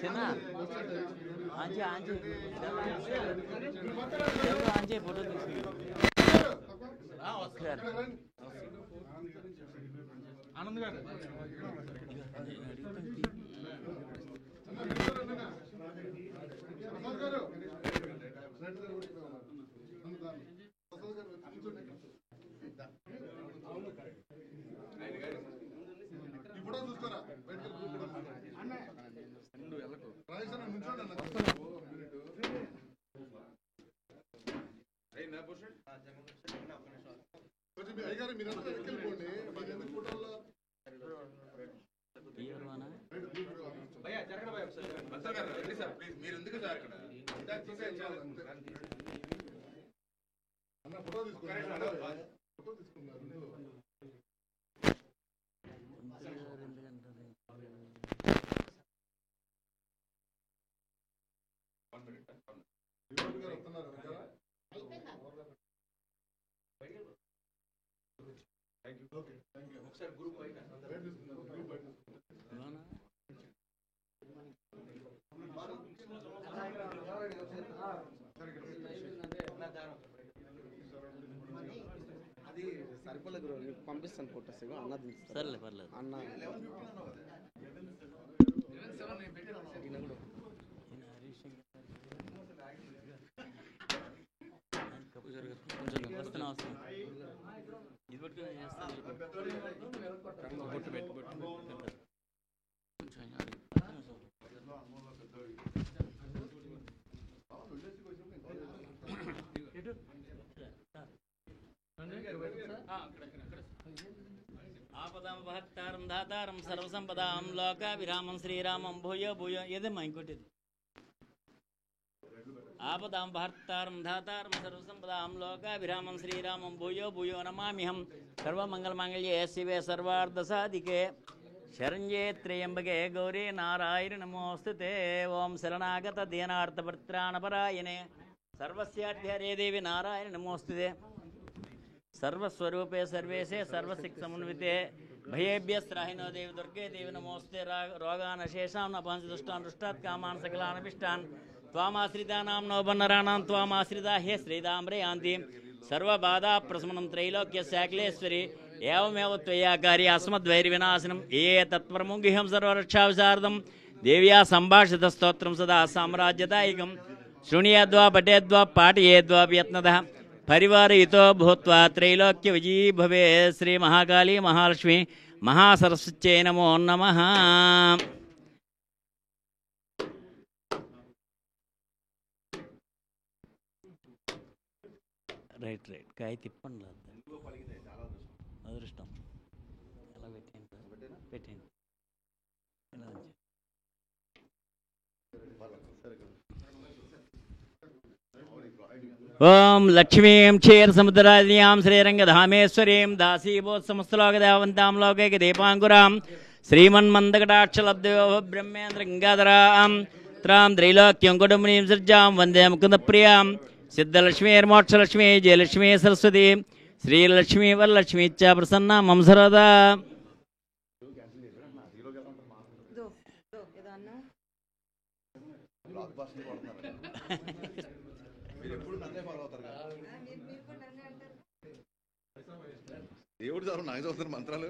చిన్న ఆంజే ఆంజే ఆంజే ఫోటో ఆనంద్ గారు ఇప్పుడు చూసుకోరా కొంచెం అయ్యగారు మీరంతా వెళ్ళిపోండి. మీరు ఎందుకు ఫోటోల్లో అన్న ఫోటో తీసుకున్నారు ఫోటో తీసుకున్నారు ఒకసారి గ్రూప్ అది సరిపోలేదు పంపిస్తాను ఫోటోస్ అన్న సర్లే పర్లేదు అన్న వస్తున్నా వస్తున్నా ఇది పట్టుకుని బొట్టు పెట్టు ఆపదాం భక్తారం దాతారం సర్వసంపదాం లోకాభిరామం శ్రీరామం భూయో భూయో ఏదమ్మా ఇంకోటి ఆపదాం భర్తారం ధాతారం సర్వసంపదాం లోకాభిరామం శ్రీరామం భూయో భూయో నమామ్యహం సర్వమంగళమాంగళ్యే శివే సర్వార్థసాధికే శరణ్యే త్రయంబకే గౌరీ నారాయణ నమోస్తుతే ఓం శరణాగత దీనార్థపత్రాణపరాయణే సర్వస్యాధ్యారే దేవి నారాయణ నమోస్తుతే सर्वस्वरूपे सर्वेशे सर्वसिक्समन्विते भयेभ्यस्त्राहिनो देवी दुर्गे देवी नमोस्ते रोगान् शेषान् अपंसदुष्टान् दुष्टात् कामान् सकलान् अभिष्टान् त्वामाश्रितानां नवबन्नराणां त्वामाश्रिता हे श्रीदाम्रे यान्ति सर्वबाधाप्रशमनं त्रैलोक्यस्याखिलेश्वरी एवमेव त्वया कार्ये अस्मद्वैर्विनाशनं ये तत्परमुङ्गिहं सर्वरक्षाविशारदं देव्या सम्भाषितस्तोत्रं सदा साम्राज्यदायकं शृणुयाद्वा पठेद्वा पाठयेद्वा यत्नतः परिवारयुतो भूत्वा त्रैलोक्य विजयी भवे श्री महाकाली महालक्ष्मी महासरस्वत्यै नमो नमः రైట్ రైట్ కాయ తిప్పండి అదృష్టం ఎలా పెట్టండి ఓం లక్ష్మీం క్షీరసముద్రాదియాం శ్రీరంగధామేశ్వరీం దాసీభూత్సమస్తలోకదేవంతాం లోకైక దీపాంకురాం శ్రీమన్మందకటాక్షలబ్ధయో బ్రహ్మేంద్ర గంగాధరాం త్రాం త్రైలోక్యం కుటుంబనీం సృజాం వందే ముకుందప్రియాం సిద్ధలక్ష్మీర్మోక్షలక్ష్మీ జయలక్ష్మీ సరస్వతి శ్రీలక్ష్మీ వరలక్ష్మీ చ ప్రసన్నా మమ సర్వదా దేవుడు నాకు చదువుతున్న మంత్రాలు